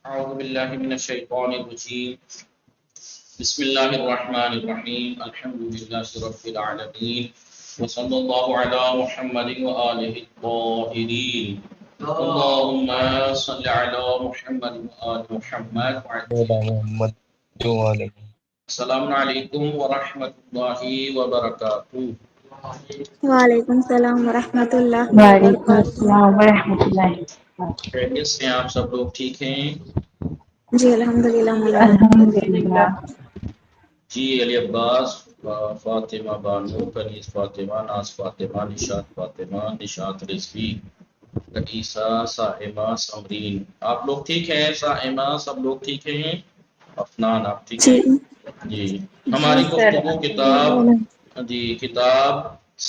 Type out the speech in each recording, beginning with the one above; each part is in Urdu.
أعوذ بالله من الشيطان الرجيم بسم الله الرحمن الرحيم الحمد لله رب العالمين وصلى الله على محمد وآله الطاهرين اللهم صل على محمد وآل محمد وعلى محمد وعلى السلام عليكم ورحمة الله وبركاته. وعلیکم السلام ورحمۃ اللہ وعلیکم وبرکاتہ۔ السلام ورحمۃ اللہ وبرکاتہ۔ خیریت سے ہیں آپ سب لوگ ٹھیک ہیں؟ جی الحمدللہ مولا۔ الحمدللہ۔ جی علی عباس، فاطمہ بانو، کنیز فاطمہ، ناز فاطمہ، نشاط فاطمہ، نشاط رضوی، عیسیٰ، صائمہ، سمرین، آپ لوگ ٹھیک ہیں؟ صائمہ سب لوگ ٹھیک ہیں؟ افنان آپ ٹھیک جی ہیں؟ جی ہماری سر گفتگو کتاب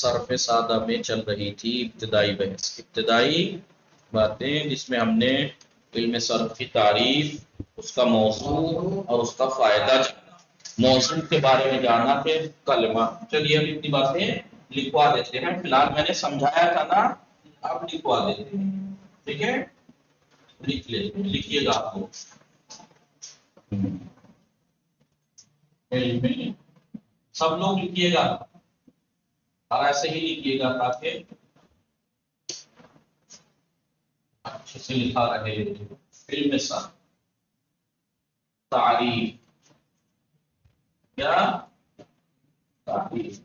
صرف سادہ میں چل رہی تھی، ابتدائی بحث، ابتدائی باتیں جس میں ہم نے علم صرف کی تعریف، اس کا موضوع اور اس کا فائدہ جانا، موضوع کے بارے میں جانا، پھر کلمہ۔ چلیے اب اتنی باتیں لکھوا دیتے ہیں، فی الحال میں نے سمجھایا تھا نا، اب لکھوا دیتے ہیں، ٹھیک ہے؟ لکھیے گا آپ کو سب لوگ لکھیے گا اور ایسے ہی لکھیے گا تاکہ اچھے سے لکھا رہے۔ علم صرف تعریف، کیا تعریف؟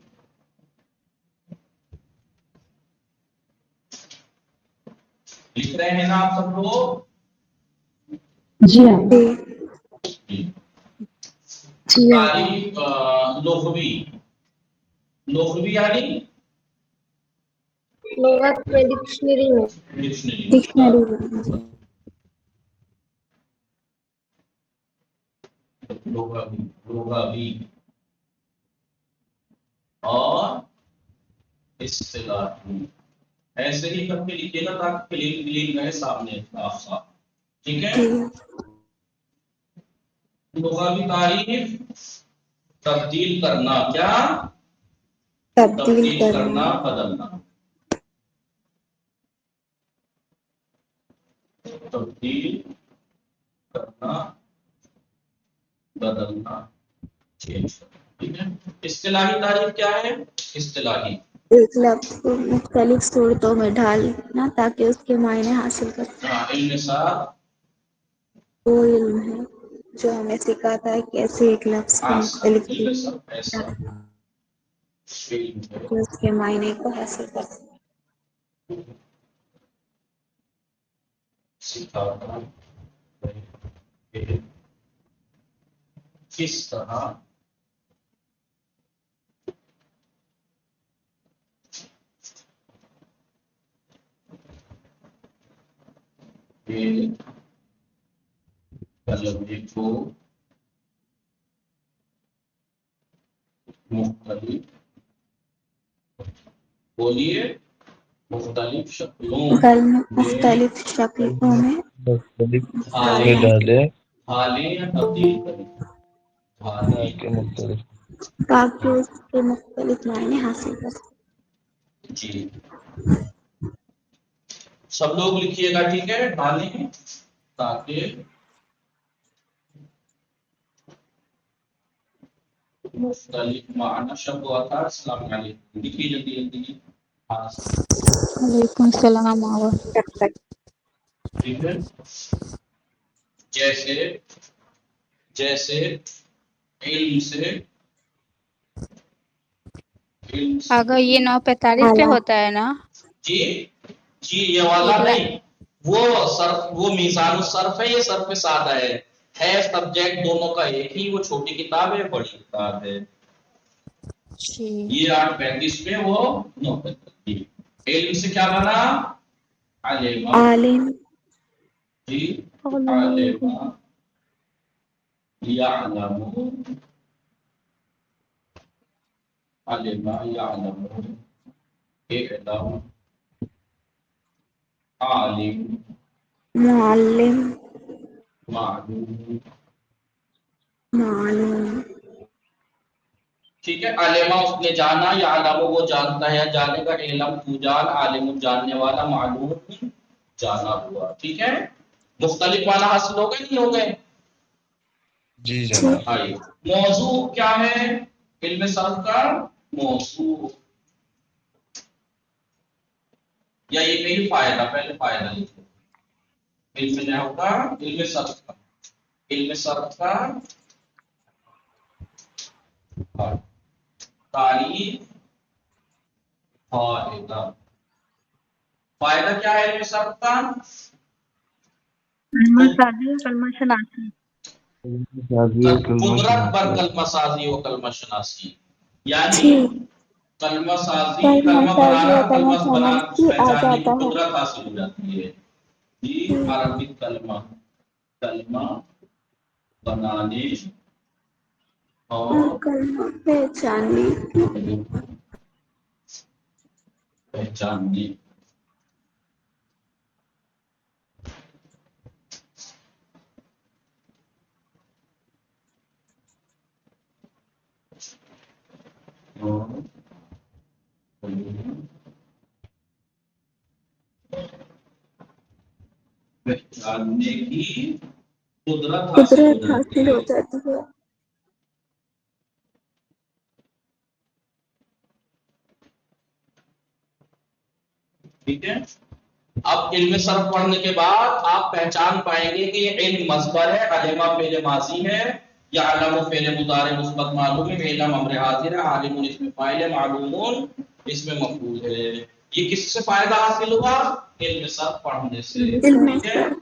لکھ رہے ہیں نا آپ سب لوگ؟ جی ہاں۔ جی جی تعریف لغوی، لغوی یعنی لغت میں ڈکشنری میں ڈکشنری لغوی اور اصطلاحی، ایسے ہی کر کے لکھیے گا تاکہ کلین رہے سامنے صاف صاف، ٹھیک ہے؟ جی لغوی تعریف تبدیل کرنا، کیا تبدیل تبدیل کرنا، بدلنا، تبدیل کرنا، بدلنا، چینج کرنا، ٹھیک ہے؟ اصطلاحی تعریف کیا ہے؟ اصطلاحی ایک لفظ کو مختلف صورتوں میں ڈھالنا تاکہ اس کے معنی حاصل کر سکیں۔ علم صاحب وہ علم ہے جو ہمیں سکھاتا ہے کیسے ایک لفظ کو مختلف علم صاحب ایسا علم ہے تاکہ اس کے معنی کو حاصل کر سکیں۔ سکھاتا ہے کہ کس طرح کلمے کو مختلف، بولیے، مختلف شکلوں مختلف شکلوں میں مختلف میں ڈھالیں، ڈالے ڈھالیں یا تبدیل کریں، ڈھالیں تاکہ مختلف تاکہ اس کے مختلف معنی حاصل کر سکیں۔ جی سب لوگ لکھیے گا، ٹھیک ہے؟ ڈھالیں تاکہ مختلف معنی، شب ہوا تھا، السلام علیکم، لکھیے جلدی جلدی، ہاں وعلیکم السلام ٹھیک ہے؟ جیسے جیسے علم سے، علم سے اگر یہ 9:45 پہ ہوتا ہے نا، جی جی یہ والا نہیں، وہ صرف، وہ میزان الصرف ہے، یہ صرف سادہ ہے سبجیکٹ دونوں کا ایک ہی، وہ چھوٹی کتاب ہے، بڑی کتاب ہے، یہ 8:35 پہ، وہ 9:45۔ علم سے کیا بنا؟ علم، عالم جی علم، یعلم، علم یعلم، اعلم، عالم، معلم معلوم، معلوم ٹھیک ہے؟ علمہ اس نے جانا، یا علم وہ جانتا ہے یا جانے کا، علم تو جان، عالم جاننے والا، معلوم جانا ہوا، ٹھیک ہے؟ مختلف معنی حاصل ہو گئے نہیں ہو گئے؟ جی جناب. آئیے موضوع کیا ہے علم صرف کا؟ موضوع یا یہ کہیں فائدہ، پہلے فائدہ لکھو. علم نحو کا، علم صرف کا، علم صرف کا تعریف فائدہ. فائدہ کیا ہے علم صرف کا؟ کلمہ شناسی. قدرت بر کلمہ سازی و کلمہ شناسی، یعنی جی کلمہ سازی، کلمہ کلمہ سازی بنانا، اور کلمہ کلمہ بنا شناسی آ پہچاننے کی جاتا ہے. قدرت حاصل ہو جاتی ہے. جی عربک کلمہ، کلمہ بنانے اور اور کلمہ پہچاننے کی. پہچاننے. پہچاننے کی قدرت حاصل ہو قدرت جاتی حاصل ہے. ہو جاتی ہے. ٹھیک ہے. اب علم صرف پڑھنے کے بعد آپ پہچان پائیں گے کہ یہ علم مصدر ہے، علم فعل ماضی ہے، یا علم فعل مضارع مثبت معلوم ہے، علم امر حاضر ہے، عالم اس میں فاعل ہے، معلومون اس میں مفعول ہے. یہ کس سے فائدہ حاصل ہوا؟ علم صرف پڑھنے سے. علم ٹھیک ہے. صرف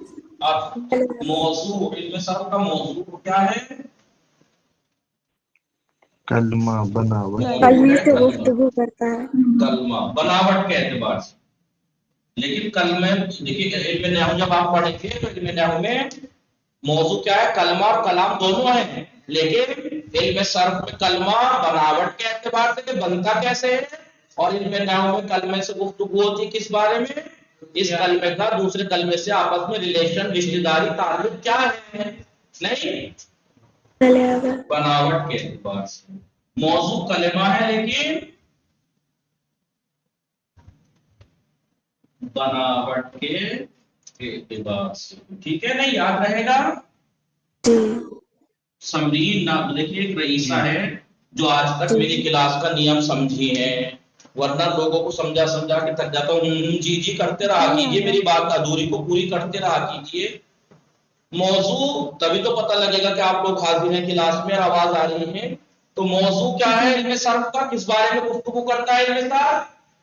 اب موضوع، علم صرف کا موضوع کیا ہے؟ کلمہ بناوٹ. کلمے سے کلمہ، گفتگو کرتا ہے. کلمہ بناوٹ کے اعتبار سے. لیکن کلمہ دیکھیے علم نحو جب آپ پڑھیں گے تو علم نحو میں موضوع کیا ہے؟ کلمہ اور کلام دونوں ہیں. لیکن علم صرف میں کلمہ بناوٹ کے اعتبار سے کہ بنتا کیسے ہے، اور علم نحو میں کلمے سے گفتگو ہوتی ہے کس بارے میں؟ اس کلمے کا دوسرے کلمے سے آپس میں ریلیشن، رشتہ داری، تعلق کیا ہے. نہیں، چلے اگر بناوٹ کے اعتبار سے موضوع کلمہ ہے لیکن بناوٹ کے اعتبار سے. ٹھیک ہے، نہیں یاد رہے گا. جی سمرین نام دیکھیے ایک رئیسہ ہے جو آج تک جی میری کلاس کا نیم سمجھی ہے، ورنہ لوگوں کو سمجھا سمجھا کے تھک جاتا ہوں. جی جی کرتے رہا کیجیے، میری بات ادھوری کو پوری کرتے رہا کیجیے. موضوع تبھی تو پتہ لگے گا کہ آپ لوگ حاضر ہیں کلاس میں اور آواز آ رہی ہے. تو موضوع کیا ہے علم صرف کا؟ کس بارے میں گفتگو کرتا ہے علم صرف؟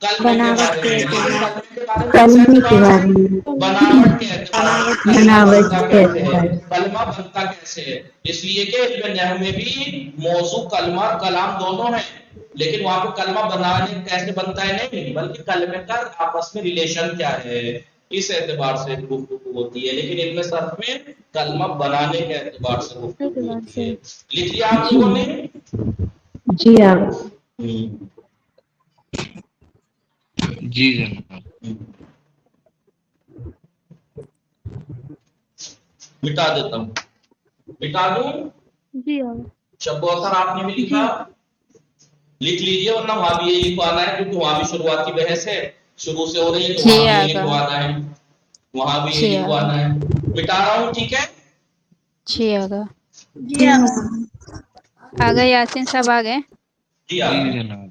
کلمے کے بناوٹ بارے کے میں. لیکن اعتبار کلمے کے بارے میں کس کلمے کے اعتبار بارے سے؟ میں، بناوٹ کے اعتبار سے. بناوٹ کلمہ بناوٹ بنتا کے کیسے ہے، اعتبار کلمہ بنتا کیسے ہے. اس لیے کہ علم نحو میں بھی موضوع کلمہ اور کلام دونوں ہیں، لیکن وہاں پہ کلمہ بنانے کیسے بنتا ہے نہیں، بلکہ کلمے کا آپس میں ریلیشن کیا ہے اس اعتبار سے گفتگو ہوتی ہے. لیکن علم صرف میں کلمہ بنانے کے اعتبار سے گفتگو ہوتی ہے. لکھ لیا آپ لوگوں نے؟ جی آپ جی جناب. مٹا دیتا ہوں، مٹا دوں. جی شب و اثر آپ نے بھی لکھا، لکھ لیجیے ورنہ وہاں بھی یہی لکھوانا ہے کیونکہ وہاں بھی شروعات کی بحث ہے، شروع سے ہو رہی ہے تو وہاں جی بھی یہی آگا، لکھوانا ہے، وہاں بھی جی یہی آگا، لکھوانا ہے. مٹا رہا ہوں. ٹھیک ہے. جی آگا. جی آگے یاسین صاحب آگے. جی جی آگے. جناب.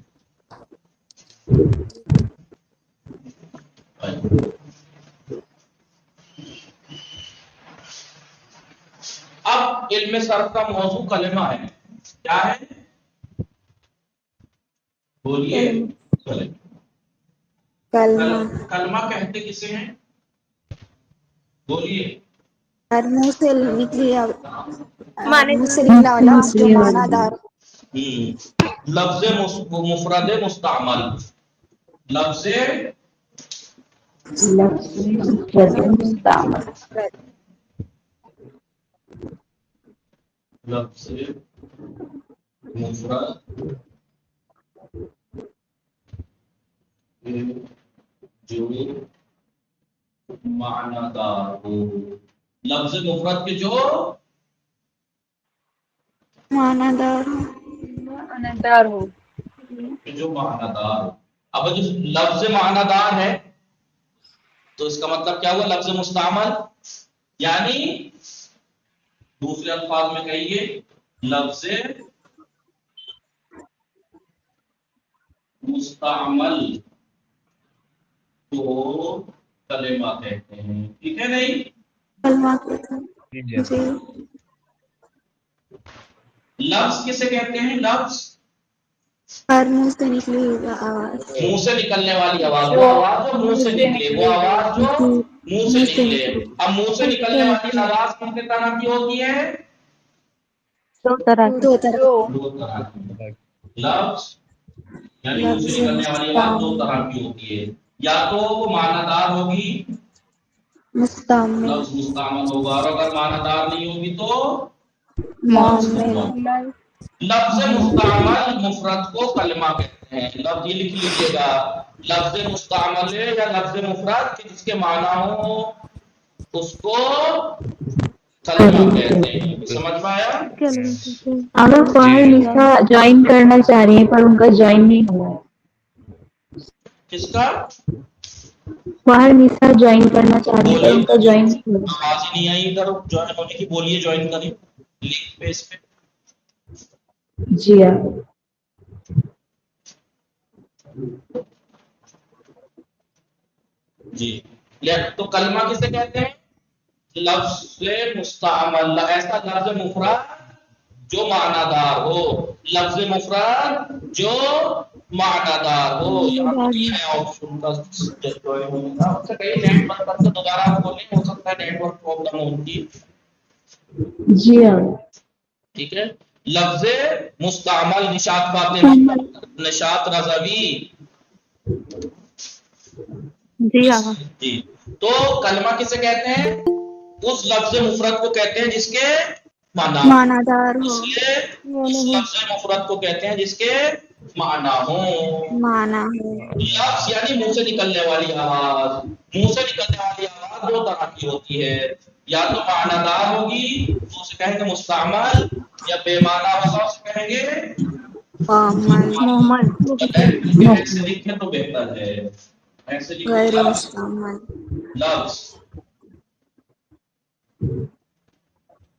اب علم صرف کا موضوع کلمہ ہے. کیا ہے؟ بولیے. کلمہ کلمہ کہتے کسے ہیں؟ بولیے. اور منہ سے نکلی منہ سے نکلا لفظ جو معنی دار ہو. لفظ مفرد مستعمل، لفظ لفظ مفرد مستعمل، لفظ مفرد جو معنی دار ہو. لفظ مفرد کے جو معنی دار ہو. جو معنی دار ہو. اب جو لفظ معنی دار ہے تو اس کا مطلب کیا ہوا؟ لفظ مستعمل یعنی دوسرے الفاظ میں کہیے لفظ مستعمل کو کلمہ کہتے ہیں. ٹھیک ہے نہیں؟ کلمہ کہتے ہیں. جی جی جناب. لفظ کسے کہتے ہیں؟ لفظ ہر منہ سے نکلی ہوئی آواز. منہ سے نکلنے والی آواز، وہ آواز جو منہ سے نکلے، وہ آواز جو منہ سے نکلے. اب منہ سے نکلنے والی آواز کتنے طرح کی ہوتی ہے؟ دو طرح دو طرح. دو طرح کی. لفظ یعنی منہ سے نکلنے والی آواز دو طرح کی ہوتی ہے. یا تو وہ معنی دار ہوگی، مستعمل. لفظ مستعمل ہوگا، اور اگر معنی دار نہیں ہوگی تو معمل. لفظ مستعمل مفرد کو کلمہ کہتے ہیں. لفظ یہ لکھ لیجیے گا، لفظ مستعمل یا لفظ مفرد کہ جس کے معنی ہو اس کو کلمہ کہتے ہیں. سمجھ میں آیا؟ اگر فاہر نسا جوائن کرنا چاہ رہی ہیں پر ان کا جوائن نہیں ہوا ہے. کس کا؟ فاہر نسا جوائن کرنا چاہ رہی ہیں پر ان کا جوائن نہیں ہوا. آواز ہی نہیں آئی ادھر جوائن ہونے کی. بولیے جوائن کریں لنک پہ اس پہ. جی آپ. جی تو کلمہ کسے کہتے ہیں؟ لفظ مستعمل، ایسا لفظ مفرد جو معنی دار ہو. لفظ مفرد جو معنی دار ہو. یہاں تو یہ ہے آپشن کا جوائن ہونے کا. اس سے کہیں نیٹ بند کر کے دوبارہ کھولیں، ہو سکتا ہے نیٹ ورک پرابلم ہوگی. جی آپ. ٹھیک ہے. لفظ مستعمل نشاط باتیں نشاط رضوی. جی آقا. جی تو کلمہ کسے کہتے ہیں؟ اس لفظ مفرد کو کہتے ہیں جس کے معنی دار ہو. اس لیے اس لفظ مفرد کو کہتے ہیں جس کے معنی ہوں. معنی ہو. لفظ یعنی منہ سے نکلنے والی آواز. منہ سے نکلنے والی آواز دو طرح کی ہوتی ہے، یا تو معنی دار ہوگی تو اسے کہیں گے مستعمل، یا بے معنی ہوگا اسے کہیں گے معمل. ایسے لکھیں تو بہتر ہے. ایسے لکھیں غیر لفظ مستعمل. لفظ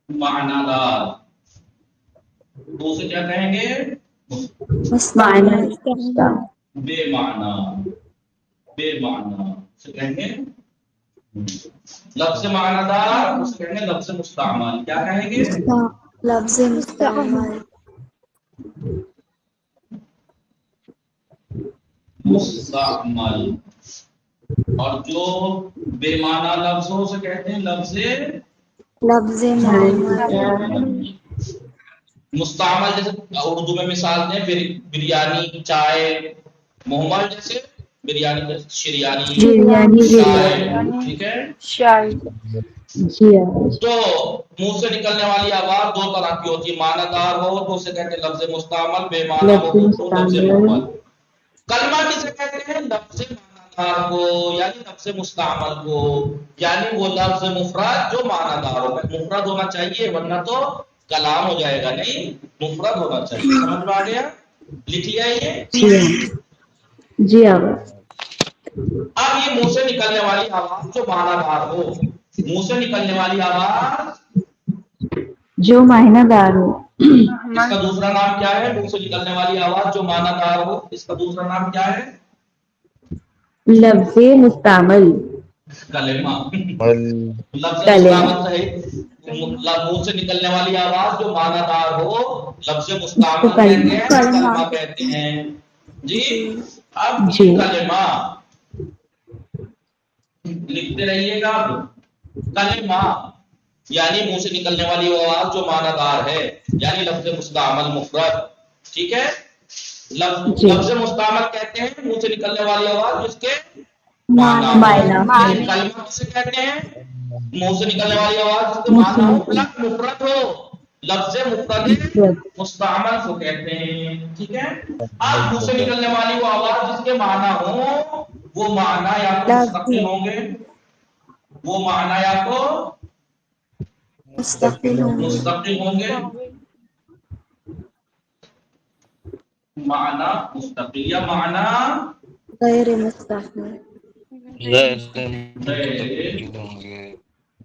معنی دار تو اسے کیا کہیں گے؟ مستعمل. بے معنی. بے معنی سے کہیں گے لفظ معنی دار، اسے کہیں گے لفظ مستعمل. کیا کہیں گے؟ لفظ مستعمل. مستعمل. اور جو بے معنی لفظ ہو اسے کہتے ہیں لفظ معمل. مستعمل جیسے اردو میں مثال دیں، بریانی، چائے. محمل جیسے بریانی، جیسے شریانی، چائے. ٹھیک ہے. جی آپ. تو منہ سے نکلنے والی آواز دو طرح کی ہوتی ہے، معنی دار ہو تو اسے کہتے ہیں لفظ مستعمل، بے معنی ہو تو لفظ محمل. کلمہ کسے کہتے ہیں؟ لفظ معنی دار کو یعنی لفظ مستعمل کو، یعنی وہ لفظ مفرد جو معنی دار ہو. مفرد ہونا چاہیے ورنہ تو کلام ہو جائے گا نہیں، مفرد ہونا چاہیے. سمجھ میں آ گیا؟ لکھ لیا یہ. جی آپ. اب یہ منہ سے نکلنے والی آواز جو معنی دار ہو. منہ سے نکلنے والی آواز جو معنی دار ہو. اس کا دوسرا نام کیا ہے؟ منہ سے نکلنے والی آواز جو معنی دار ہو، اس کا دوسرا نام کیا ہے؟ لفظ مستعمل. کلمہ. لفظ کلمہ. مستعمل ہے منہ سے نکلنے والی آواز جو معنی دار ہو، لفظ مستعمل کہتے ہیں، کلمہ کہتے ہیں. جی اب یہ کلمہ لکھتے رہیے گا. کلمہ یعنی منہ سے نکلنے والی آواز جو معنی دار ہے، یعنی لفظ مستعمل مفرد. ٹھیک ہے. لفظ مستعمل کہتے ہیں منہ سے نکلنے والی آواز جس کے معنی. کلمہ کسے کہتے ہیں؟ منہ سے نکلنے والی آواز جس کے معنی ہو پلس مفرد ہو. لفظ مفرد مستعمل کو کہتے ہیں. ٹھیک ہے. اب منہ سے نکلنے والی وہ آواز جس کے معنی ہو، وہ معنی یا تو مستقل ہوں گے، وہ معنی یا تو مستقل ہوں گے. معنی مستقل یا معنی غیر مستقل. غیر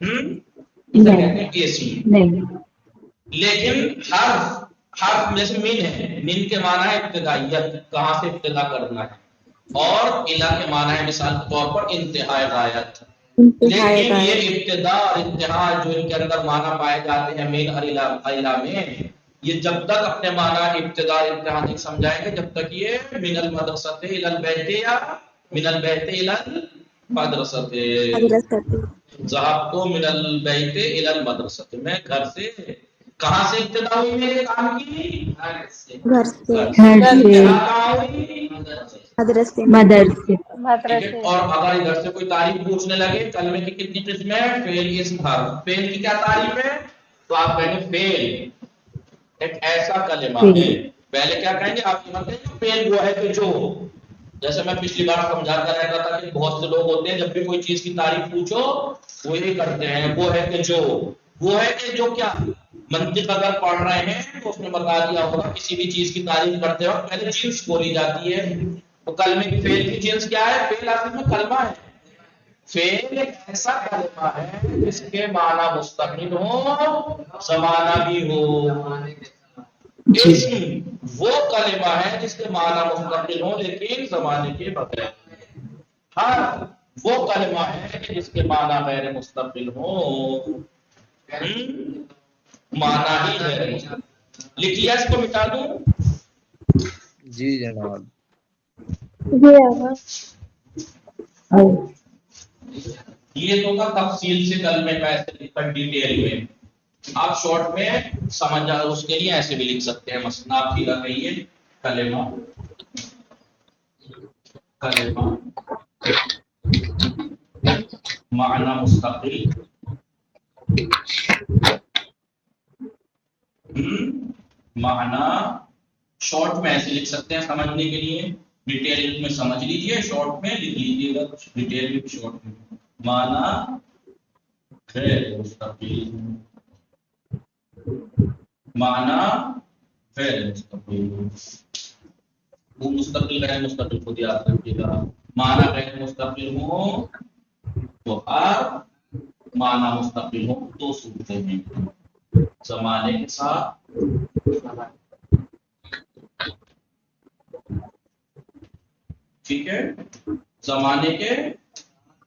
اسے کہتے ہیں اسم. نہیں لیکن حرف جیسے من ہے، من کے معنی ہے ابتدائیت، کہاں سے ابتدا کرنا ہے، اور الہ کے معنی ہے مثال کے طور پر انتہاء غایت. انتہائی لیکن یہ غایت. ابتدا اور انتہا جو ان کے اندر معنی پائے جاتے ہیں من اور الہ میں، یہ جب تک اپنے معنی ابتدا اور انتہا نہیں سمجھائیں گے جب تک یہ من المدرسۃ الی البیت یا من البیت الی المدرسۃ. مدرسۃ. ذهبت من البیت الی المدرسۃ، میں گھر سے، کہاں سے ابتدا ہوئی میرے کام کی؟ گھر سے. گھر سے انتہا کہاں ہوئی؟ مدرسے. مدرسے ٹھیک ہے. اور اگر ادھر سے کوئی تعریف پوچھنے لگے کلمے کی کتنی قسم ہے؟ فعل، اسم، حرف. فعل کی کیا تعریف ہے؟ تو آپ کہیں گے فعل ایک ایسا کلمہ ہے. پہلے کیا کہیں گے آپ؟ کہیں گے فعل وہ ہے کہ جو، جیسے میں پچھلی بار سمجھاتا رہتا تھا کہ بہت سے لوگ ہوتے ہیں جب بھی کوئی چیز کی تعریف پوچھو وہ یہ کرتے ہیں، وہ ہے کہ جو. وہ ہے کہ جو کیا؟ منطق اگر پڑھ رہے ہیں تو اس میں بتا دیا ہوگا کسی بھی چیز کی تعریف کرتے وقت پہلے جنس بولی جاتی ہے. تو کلمے کی فعل کی جنس کیا ہے؟ فعل اصل میں کلمہ ہے. فعل ایک ایسا کلمہ ہے جس کے معنی مستقل ہو، زمانہ بھی ہو. اسم وہ کلمہ ہے جس کے معنی مستقل ہو لیکن زمانے کے بغیر. حرف وہ کلمہ ہے کہ جس کے معنی غیر مستقل ہو، معنی ہی غیر مستقل. لکھ لیا، اس کو مٹا دوں؟ جی جناب. یہ تو تھا تفصیل سے کلمے کا ایسے لکھا ڈیٹیل میں. آپ شارٹ میں سمجھ اس کے لیے ایسے بھی لکھ سکتے ہیں. مثلا آپ سیدھا کہیے کلمہ، کلمہ معنی مستقل، معنی شارٹ میں ایسے لکھ سکتے ہیں سمجھنے کے لیے. ڈیٹیل میں سمجھ لیجئے، شارٹ میں لکھ لیجئے گا، ڈیٹیل میں شارٹ میں. معنی غیر مستقل، معنی غیر مستقل. وہ مستقل غیر مستقل خود یاد رکھیے گا. معنی غیر مستقل ہو تو ہر معنی مستقل ہو. دو صورتیں ہیں، زمانے کے ساتھ، ٹھیک ہے، زمانے کے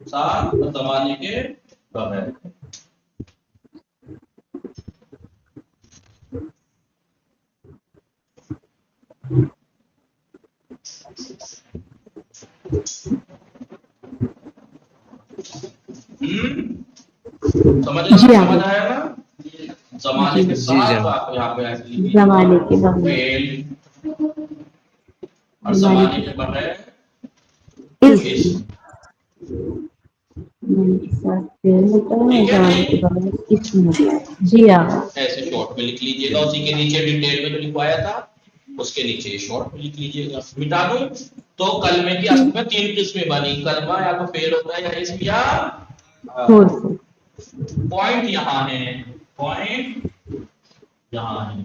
ساتھ اور زمانے کے بغیر. سمجھ آیا نا؟ زمانے کے ساتھ آپ یہاں پہ ایسے لکھیے، زمانے کے بغیر، فعل، اور زمانے کے بغیر اسم. جی ہاں. ایسے شارٹ میں لکھ لیجیے گا. اسی کے نیچے ڈیٹیل میں جو لکھوایا تھا اس کے نیچے شارٹ میں لکھ لیجیے گا. مٹا دوں؟ تو کلمے کی اصل میں تین قسمیں بنی. کلمہ یا تو فعل ہوتا ہے یا اسم یا پوائنٹ یہاں ہے، پوائنٹ یہاں ہے.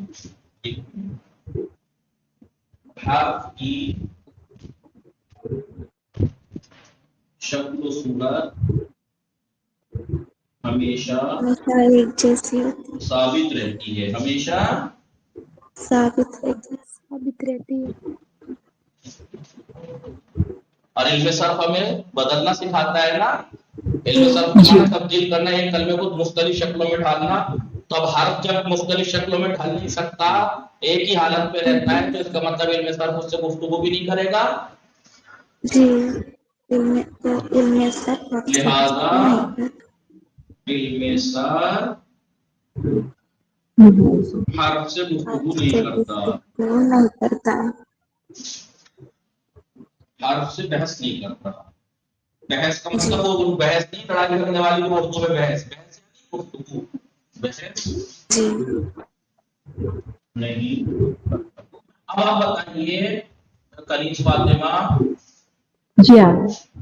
حرف کی شکل و صورت ہمیشہ ایک جیسی ہوتی ہے. ثابت رہتی ہے، ہمیشہ ثابت رہتی ہے. ثابت رہتی ہے. اور علم صرف ہمیں بدلنا سکھاتا ہے نا. علم صرف کا معنی تبدیل کرنا، ایک کلمے کو مختلف شکلوں میں ڈھالنا. تو اب حرف جب مختلف شکلوں میں ڈھال نہیں سکتا، ایک ہی حالت پہ رہتا ہے، تو اس کا مطلب علم صرف اس سے گفتگو بھی نہیں کرے گا. جی، علم صرف لہذا علم صرف حرف سے گفتگو نہیں کرتا، نہیں کرتا، حرف سے بحث نہیں کرتا. بحث کا مطلب وہ بحث نہیں لڑائی کرنے والی جو اردو میں بحث گفتگو، بحث جی نہیں. اب آپ بتائیے کنیز فاطمہ، جی ہاں.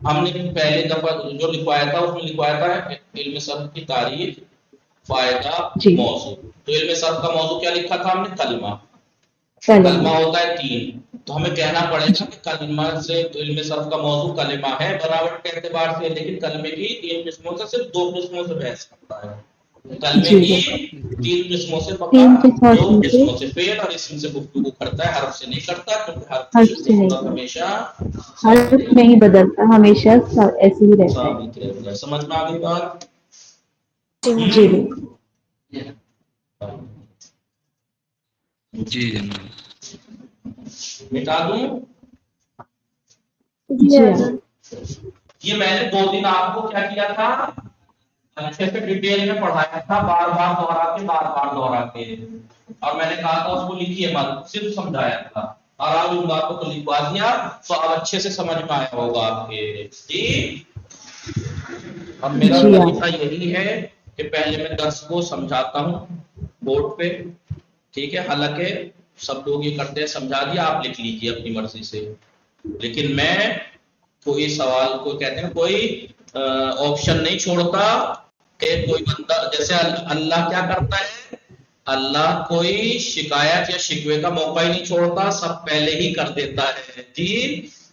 ہم نے پہلے دفعہ جو لکھوایا تھا اس میں لکھوایا تھا علم صرف کی تعریف، فائدہ، موضوع. تو علم صرف کا موضوع کیا لکھا تھا ہم نے؟ کلمہ. کلمہ ہوتا ہے 3، تو ہمیں کہنا پڑے گا کہ کلمہ سے تو علم صرف کا موضوع کلمہ ہے بناوٹ کے اعتبار سے، لیکن کلمے کی 3 قسموں سے صرف 2 قسموں سے بحث کرتا ہے. کلمے کی 3 قسموں سے فقط 2 قسموں سے فعل اور اسم سے گفتگو کرتا ہے، حرف سے نہیں کرتا، کیونکہ حرف سے ہمیشہ حرف نہیں بدلتا، ہمیشہ ایسے ہی رہتا ہے. ثابت رہتا ہے. سمجھ میں آ گئی بات؟ جی جی جناب. مٹا دوں؟ جی حضرت. یہ میں نے 2 دن آپ کو کیا کیا تھا، اچھے سے ڈیٹیل میں پڑھایا تھا، بار بار دہرا کے، اور میں نے کہا تھا اس کو لکھیے مت، صرف سمجھایا تھا، اور آپ ان بات کو لکھوا دیا تو اب اچھے سے سمجھ میں آیا ہوگا آپ کے. جی اب میرا طریقہ یہی ہے کہ پہلے میں درس کو سمجھاتا ہوں بورڈ پہ، ٹھیک ہے، حالانکہ سب لوگ یہ کرتے ہیں، سمجھا دیا آپ لکھ لیجیے اپنی مرضی سے، لیکن میں کوئی سوال کو کہتے ہیں کوئی آپشن نہیں چھوڑتا کہ کوئی بندہ، جیسے اللہ کیا کرتا ہے، اللہ کوئی شکایت یا شکوے کا موقع ہی نہیں چھوڑتا، سب پہلے ہی کر دیتا ہے. جی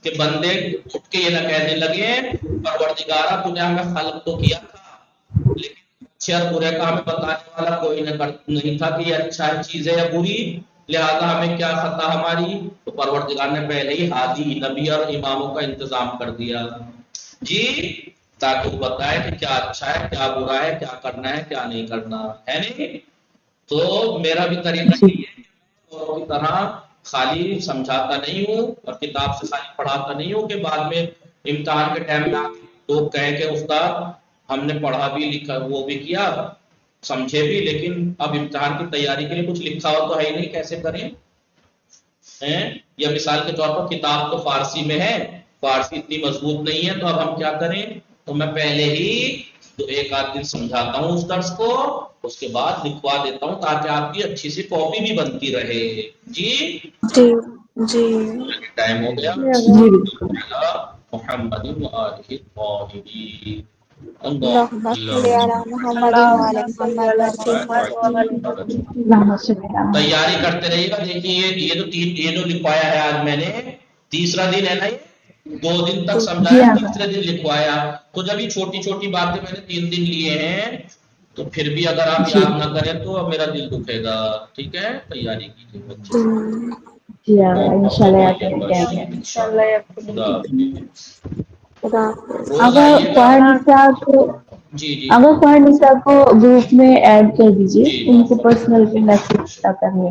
کہ بندے اٹھ کے یہ نہ کہنے لگے پروردگارا تو نے ہمیں خلق تو کیا تھا، لیکن اچھے اور برے کا ہمیں بتانے والا کوئی نہیں تھا کہ یہ اچھا چیز ہے یا بری، لہذا ہمیں کیا خطا ہماری، تو پروردگار نے پہلے ہی ہادی نبی اور اماموں کا انتظام کر دیا. جی تاکہ وہ بتائے کہ کیا اچھا ہے کیا برا ہے، کیا کرنا ہے کیا نہیں کرنا ہے. نہیں تو میرا بھی طریقہ یہ ہے کہ اوروں کی طرح خالی سمجھاتا نہیں ہوں اور کتاب سے خالی پڑھاتا نہیں ہوں کہ بعد میں امتحان کے ٹائم میں لوگ کہیں کہ استاد ہم نے پڑھا بھی لکھا وہ بھی کیا سمجھے بھی، لیکن اب امتحان کی تیاری کے لیے کچھ لکھا ہو تو ہے ہی نہیں، کیسے کریں. یا مثال کے طور پر کتاب تو فارسی میں ہے، فارسی اتنی مضبوط نہیں ہے، تو اب ہم کیا کریں، تو میں پہلے ہی تو 1 آدھ دن سمجھاتا ہوں اس درس کو، اس کے بعد لکھوا دیتا ہوں تاکہ آپ کی اچھی سی کاپی بھی بنتی رہے. جی جی جی ٹائم ہو گیا. محمد وآلہ الطاہرین. اللہم صلی علی محمد وعلی محمد تیاری کرتے رہیے گا. دیکھیے یہ جو لکھوایا ہے آج میں نے، تیسرا دن ہے نا، 2 دن تک سمجھایا، تیسرے دن لکھوایا، تو جب یہ چھوٹی چھوٹی باتیں میں نے 3 دن لیے ہیں تو پھر بھی اگر آپ یاد نہ کریں تو اب میرا دل دکھے گا. ٹھیک ہے، تیاری کیجیے بچے. اگر فہد نثار کو گروپ میں ایڈ کر دیجیے، ان کو پرسنل پہ میسج کرنے.